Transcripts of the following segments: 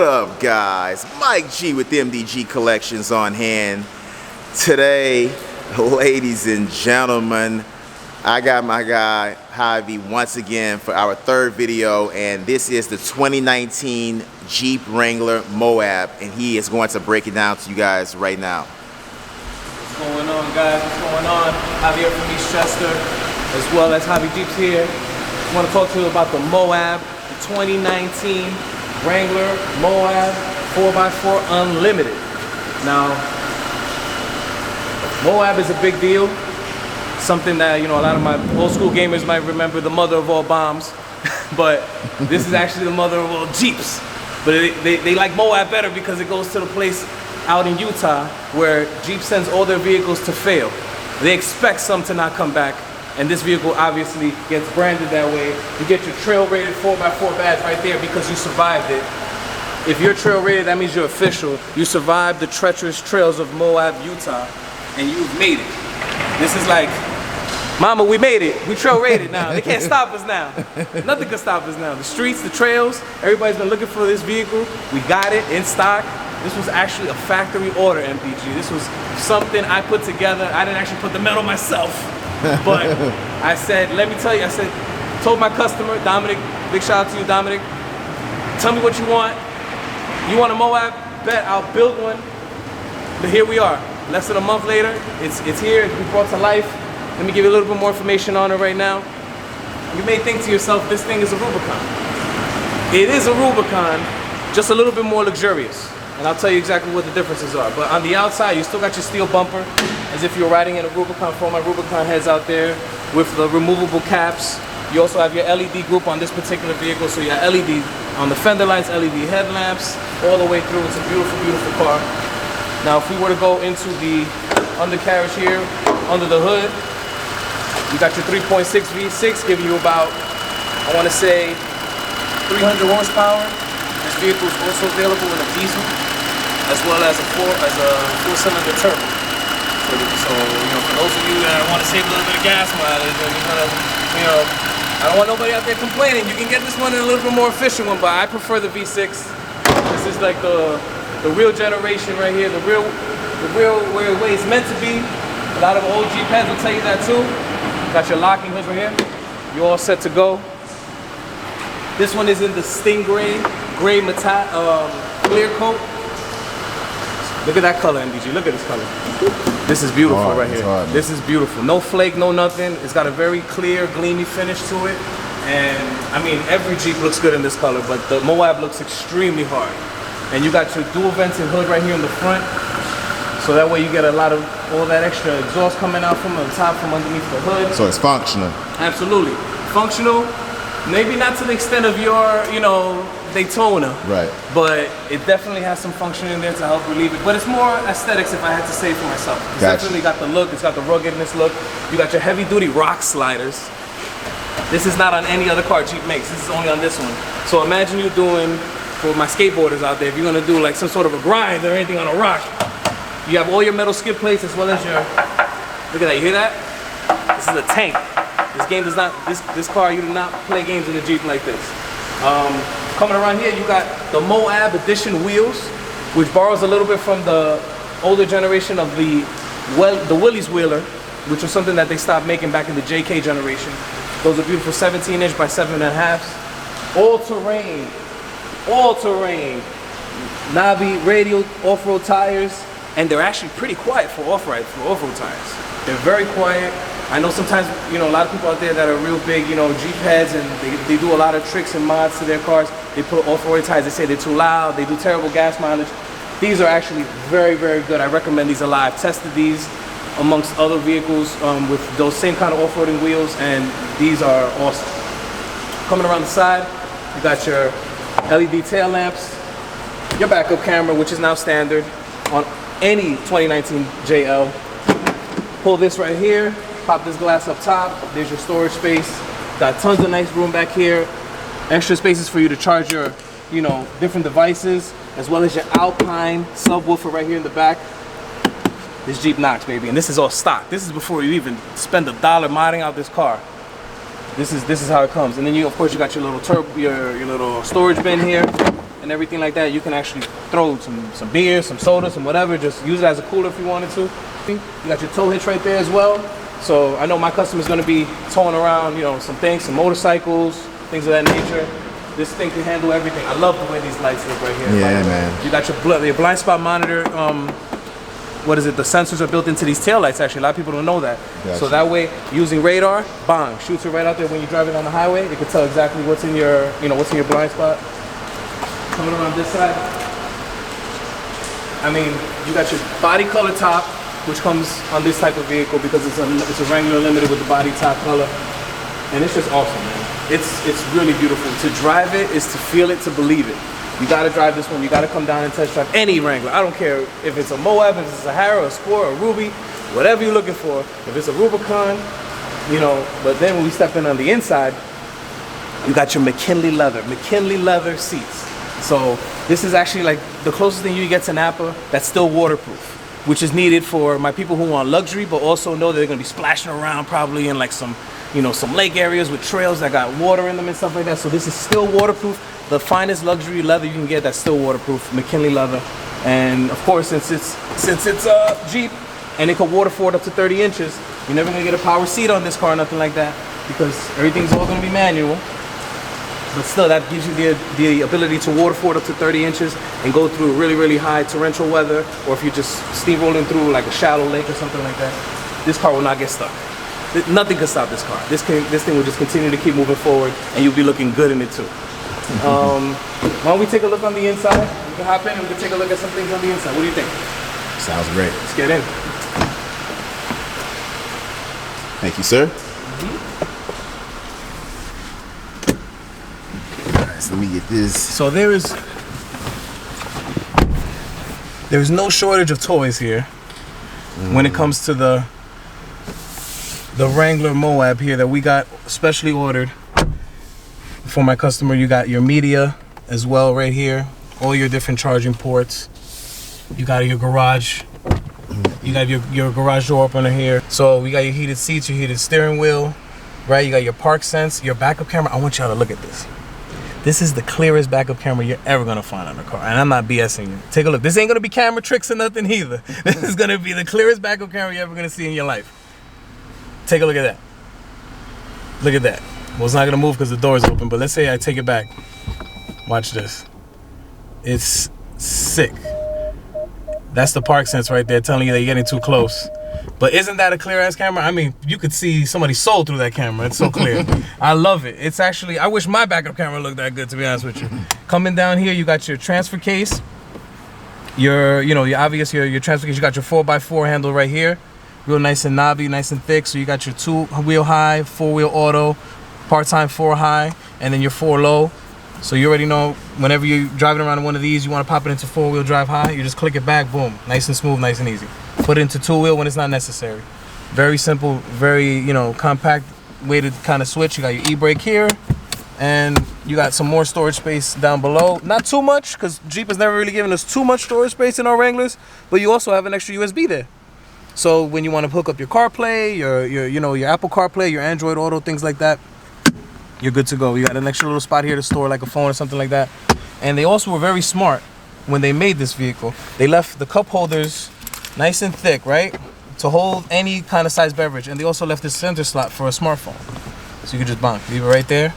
up, guys? Mike G with MDG Collections on hand. Today, ladies and gentlemen, I got my guy Javi once again for our third video, and this is the 2019 Jeep Wrangler Moab, and he is going to break it down to you guys right now. What's going on, guys? What's going on? Javi here from EASTCHESTER, as well as Javi Jeeps here. I want to talk to you about the Moab, the 2019 Wrangler Moab 4x4 Unlimited. Now, Moab is a big deal. Something that, you know, a lot of my old school gamers might remember, the mother of all bombs. But this is actually the mother of all Jeeps. But they like Moab better because it goes to the place out in Utah where Jeep sends all their vehicles to fail. They expect some to not come back, and this vehicle obviously gets branded that way. You get your trail rated 4x4 badge right there because you survived it. If you're trail rated, that means you're official. You survived the treacherous trails of Moab, Utah, and you've made it. This is like, mama, we made it. We trail rated now. They can't stop us now. Nothing can stop us now. The streets, the trails, everybody's been looking for this vehicle. We got it in stock. This was actually a factory order, MPG. This was something I put together. I didn't actually put the metal myself, but I said, let me tell you, told my customer, Dominic, big shout out to you, Dominic, tell me what you want. You want a Moab? Bet, I'll build one. But here we are. Less than a month later, it's here, it's been brought to life. Let me give you a little bit more information on it right now. You may think to yourself, this thing is a Rubicon. It is a Rubicon, just a little bit more luxurious. And I'll tell you exactly what the differences are. But on the outside, you still got your steel bumper, as if you're riding in a Rubicon, for all my Rubicon heads out there, with the removable caps. You also have your LED group on this particular vehicle, so you have LED on the fender lights, LED headlamps, all the way through. It's a beautiful, beautiful car. Now, if we were to go into the undercarriage here, under the hood, you got your 3.6 V6, giving you about, I want to say, 300 horsepower. This vehicle is also available in a diesel, as well as a four-cylinder turbo. So, you know, for those of you that want to save a little bit of gas mileage, and you know, I don't want nobody out there complaining. You can get this one in a little bit more efficient one, but I prefer the V6. This is like the real generation right here, the real where it's meant to be. A lot of old Jeep heads will tell you that too. Got your locking hoods right here. You're all set to go. This one is in the Stingray gray clear coat. Look at that color, MDG. Look at this color. This is beautiful right here. This is beautiful. No flake, no nothing. It's got a very clear, gleamy finish to it. And I mean, every Jeep looks good in this color, but the Moab looks extremely hard. And you got your dual vented hood right here in the front. So that way you get a lot of all that extra exhaust coming out from the top, from underneath the hood. So it's functional. Absolutely. Functional. Maybe not to the extent of your, you know, Daytona. Right. But it definitely has some function in there to help relieve it. But it's more aesthetics, if I had to say for myself. It's definitely got the look. It's got the ruggedness look. You got your heavy-duty rock sliders. This is not on any other car Jeep makes. This is only on this one. So imagine you doing, for my skateboarders out there, if you're gonna do like some sort of a grind or anything on a rock, you have all your metal skid plates as well as your, look at that, you hear that? This is a tank. This game does not, this car, you do not play games in a Jeep like this. Coming around here, you got the Moab Edition wheels, which borrows a little bit from the older generation of the Willys Wheeler, which was something that they stopped making back in the JK generation. Those are beautiful 17-inch by 7.5. All-terrain, Navi radial off-road tires, and they're actually pretty quiet for off-road tires. They're very quiet. I know sometimes, you know, a lot of people out there that are real big, you know, Jeep heads, and they do a lot of tricks and mods to their cars. They put off-road tires, they say they're too loud, they do terrible gas mileage. These are actually very, very good. I recommend these a lot. I've tested these amongst other vehicles with those same kind of off-roading wheels, and these are awesome. Coming around the side, you got your LED tail lamps, your backup camera, which is now standard on any 2019 JL. Pull this right here, pop this glass up top, there's your storage space. Got tons of nice room back here. Extra spaces for you to charge your, you know, different devices, as well as your Alpine subwoofer right here in the back. This Jeep knocks, baby, and this is all stock. This is before you even spend $1 modding out this car. This is how it comes. And then you, of course, you got your little turbo, your little storage bin here. and everything like that. You can actually throw some beer, some soda, some whatever. Just use it as a cooler if you wanted to. You got your tow hitch right there as well. So I know my customer's gonna be towing around, you know, some things, some motorcycles, things of that nature. This thing can handle everything. I love the way these lights look right here. Yeah, man. You got your blind spot monitor. What is it? The sensors are built into these taillights. Actually, a lot of people don't know that. Gotcha. So that way, using radar, bang, shoots it right out there when you're driving on the highway. It can tell exactly what's in your, you know, what's in your blind spot. Coming around this side. I mean, you got your body color top, which comes on this type of vehicle because it's a Wrangler Unlimited with the body top color, and it's just awesome, man. It's really beautiful. To drive it is to feel it, to believe it. You gotta drive this one. You gotta come down and test drive any Wrangler. I don't care if it's a Moab, if it's a Sahara, a Sport, a Ruby, whatever you're looking for. If it's a Rubicon, you know. But then when we step in on the inside, you got your McKinley leather seats. So this is actually like the closest thing you get to Napa that's still waterproof, which is needed for my people who want luxury, but also know that they're gonna be splashing around probably in like some, you know, some lake areas with trails that got water in them and stuff like that. So this is still waterproof. The finest luxury leather you can get that's still waterproof, McKinley leather. And of course, since it's a Jeep and it can water ford up to 30 inches, you're never gonna get a power seat on this car, nothing like that, because everything's all gonna be manual. But still, that gives you the ability to water ford up to 30 inches and go through really, really high torrential weather, or if you're just steamrolling through like a shallow lake or something like that, this car will not get stuck. Nothing can stop this car. This thing will just continue to keep moving forward, and you'll be looking good in it too. Why don't we take a look on the inside? We can hop in and we can take a look at some things on the inside. What do you think? Sounds great. Let's get in. Thank you, sir. All right, so let me get this. So there is no shortage of toys here when it comes to the Wrangler Moab here that we got specially ordered for my customer. You got your media as well right here, all your different charging ports. You got your garage. You got your garage door opener here. So we got your heated seats, your heated steering wheel, right? You got your park sense, your backup camera. I want y'all to look at this. This is the clearest backup camera you're ever gonna find on a car, and I'm not BSing you. Take a look. This ain't gonna be camera tricks or nothing either. This is gonna be the clearest backup camera you're ever gonna see in your life. Take a look at that. Look at that. Well, it's not gonna move because the door is open, but let's say I take it back. Watch this. It's sick. That's the park sense right there telling you that you're getting too close. But isn't that a clear ass camera? I mean, you could see somebody's soul through that camera. It's so clear. I love it. It's actually, I wish my backup camera looked that good, to be honest with you. Coming down here, you got your transfer case. Your transfer case. You got your 4x4 handle right here. Real nice and knobby, nice and thick. So you got your 2-wheel high, 4-wheel auto, part-time 4 high, and then your 4 low. So you already know whenever you're driving around in one of these, you want to pop it into 4-wheel drive high, you just click it back, boom, nice and smooth, nice and easy. Put it into 2-wheel when it's not necessary. Very simple, very, compact way to kind of switch. You got your e-brake here, and you got some more storage space down below. Not too much, because Jeep has never really given us too much storage space in our Wranglers, but you also have an extra USB there. So when you want to hook up your CarPlay, your Apple CarPlay, your Android Auto, things like that, you're good to go. You got an extra little spot here to store like a phone or something like that. And they also were very smart when they made this vehicle. They left the cup holders nice and thick, right? To hold any kind of size beverage. And they also left this center slot for a smartphone. So you can just leave it right there,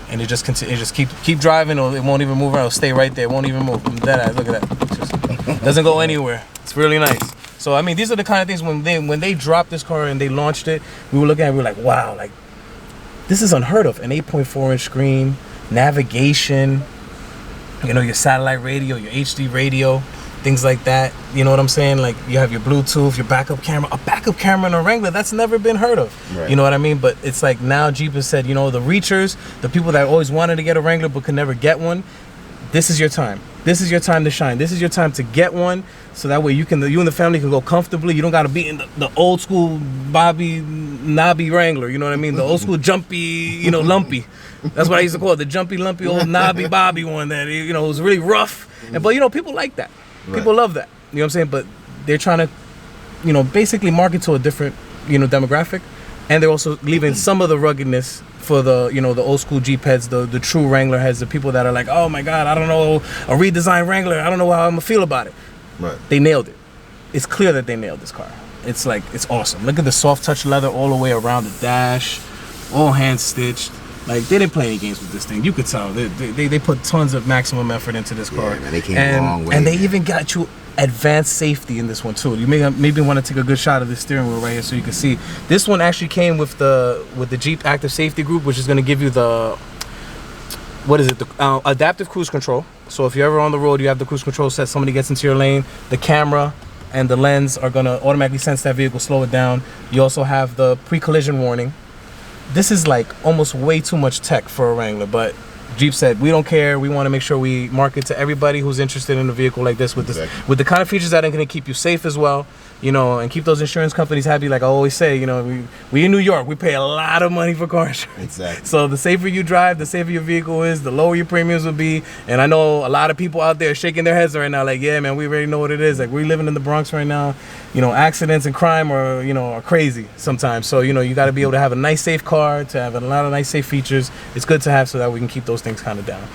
and it just keep driving, or it won't even move around. It'll stay right there. It won't even move. Look at that. It just doesn't go anywhere. It's really nice. So I mean, these are the kind of things when they dropped this car and they launched it, we were looking at it, we were like, wow, like this is unheard of. An 8.4-inch screen, navigation, your satellite radio, your HD radio, things like that. You know what I'm saying? Like you have your Bluetooth, your backup camera. A backup camera in a Wrangler, that's never been heard of. Right. You know what I mean? But it's like now Jeep has said, the reachers, the people that always wanted to get a Wrangler but could never get one, this is your time. This is your time to shine. This is your time to get one, so that way you and the family can go comfortably. You don't got to be in the old school knobby Wrangler. You know what I mean? The old school jumpy, lumpy. That's what I used to call it, the jumpy, lumpy, old knobby bobby one that was really rough. But people like that. People love that. You know what I'm saying? But they're trying to, basically market to a different, demographic. And they're also leaving some of the ruggedness for the, you know, the old school Jeep heads, the true Wrangler heads, the people that are like, oh my God, I don't know, a redesigned Wrangler, I don't know how I'm gonna feel about it. Right. They nailed it. It's clear that they nailed this car. It's like, it's awesome. Look at the soft touch leather all the way around the dash, all hand stitched. Like, they didn't play any games with this thing. You could tell. They put tons of maximum effort into this car. Yeah, man, they came a long way. And they even got you advanced safety in this one too. You maybe want to take a good shot of the steering wheel right here so you can see. This one actually came with the Jeep Active Safety Group, which is going to give you the, what is it, the adaptive cruise control. So if you're ever on the road, you have the cruise control set, somebody gets into your lane, the camera and the lens are going to automatically sense that vehicle, slow it down. You also have the pre-collision warning. This is like almost way too much tech for a Wrangler, but Jeep said, we don't care. We want to make sure we market to everybody who's interested in a vehicle like this with this, with the kind of features that are going to keep you safe as well, you know, and keep those insurance companies happy. Like I always say, you know, we in New York, we pay a lot of money for car insurance. Exactly. So the safer you drive, the safer your vehicle is, the lower your premiums will be. And I know a lot of people out there shaking their heads right now, like, yeah, man, we already know what it is. Like, we're living in the Bronx right now. You know, accidents and crime are, you know, are crazy sometimes. So, you know, you got to be able to have a nice, safe car, to have a lot of nice, safe features. It's good to have so that we can keep those things kind of down.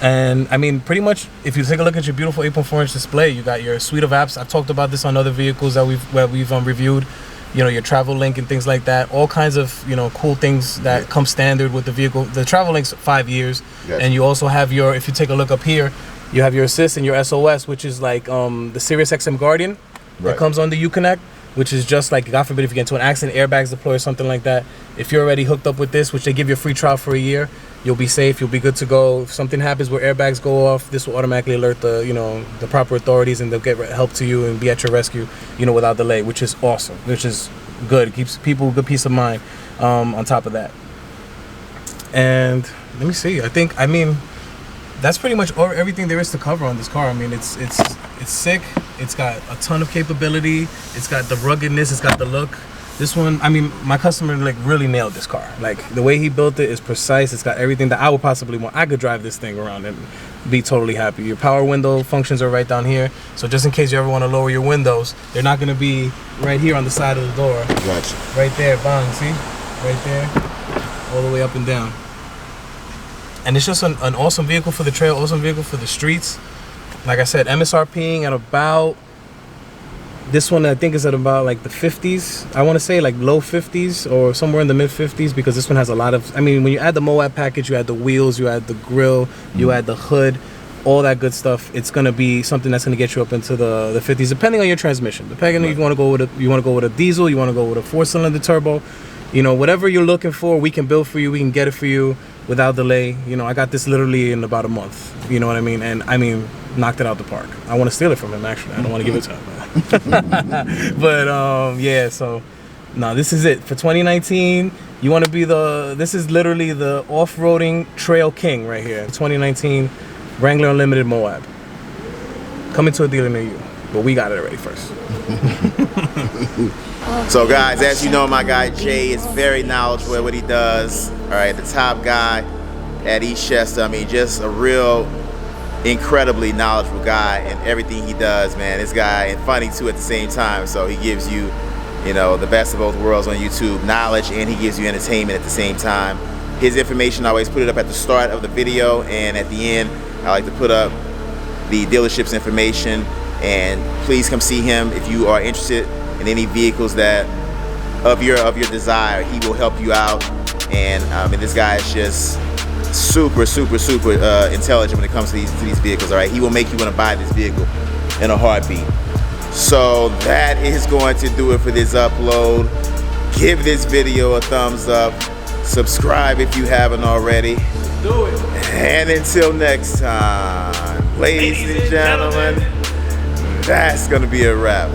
And I mean, pretty much, if you take a look at your beautiful 8.4-inch display, you got your suite of apps. I've talked about this on other vehicles that we've reviewed. You know, your travel link and things like that. All kinds of, you know, cool things that come standard with the vehicle. The travel link's 5 years, and you also have your, if you take a look up here, you have your assist and your SOS, which is like the Sirius XM Guardian that comes on the Uconnect, which is just like, God forbid, if you get into an accident, airbags deploy or something like that. If you're already hooked up with this, which they give you a free trial for a year, you'll be safe, you'll be good to go. If something happens where airbags go off, this will automatically alert the, you know, the proper authorities, and they'll get help to you and be at your rescue, you know, without delay, which is awesome, which is good. It keeps people good peace of mind on top of that. And let me see, I mean, that's pretty much everything there is to cover on this car. I mean, it's sick. It's got a ton of capability. It's got the ruggedness. It's got the look. This one, I mean, my customer like really nailed this car. Like the way he built it is precise. It's got everything that I would possibly want. I could drive this thing around and be totally happy. Your power window functions are right down here. So just in case you ever want to lower your windows, they're not going to be right here on the side of the door. Gotcha. Right there, bang, see? Right there, all the way up and down. And it's just an awesome vehicle for the trail, awesome vehicle for the streets. Like I said, MSRPing at about, this one I think is at about like the 50s. I want to say like low 50s or somewhere in the mid 50s, because this one has a lot of, I mean, when you add the Moab package, you add the wheels, you add the grill, you add the hood, all that good stuff. It's going to be something that's going to get you up into the 50s, depending on your transmission. Depending if you want to go with a diesel, you want to go with a 4-cylinder turbo. You know, whatever you're looking for, we can build for you, we can get it for you without delay. You know, I got this literally in about a month. You know what I mean? And I mean, knocked it out the park. I want to steal it from him, actually. I don't want to give it to him. But yeah, so no, this is it for 2019. You want to be this is literally the off-roading trail king right here. 2019 Wrangler Unlimited Moab. Coming to a dealer near you, but we got it already first. So guys, as you know, my guy Jay is very knowledgeable at what he does. All right, the top guy at EASTCHESTER. I mean, just a real incredibly knowledgeable guy in everything he does, man. This guy, and funny too at the same time. So he gives you, you know, the best of both worlds on YouTube, knowledge, and he gives you entertainment at the same time. His information, I always put it up at the start of the video, and at the end, I like to put up the dealership's information. And please come see him if you are interested in any vehicles that of your desire. He will help you out, and this guy is just super intelligent when it comes to these vehicles. All right, he will make you want to buy this vehicle in a heartbeat. So that is going to do it for this upload. Give this video a thumbs up, subscribe if you haven't already. Do it. And until next time, ladies and gentlemen, that's gonna be a wrap.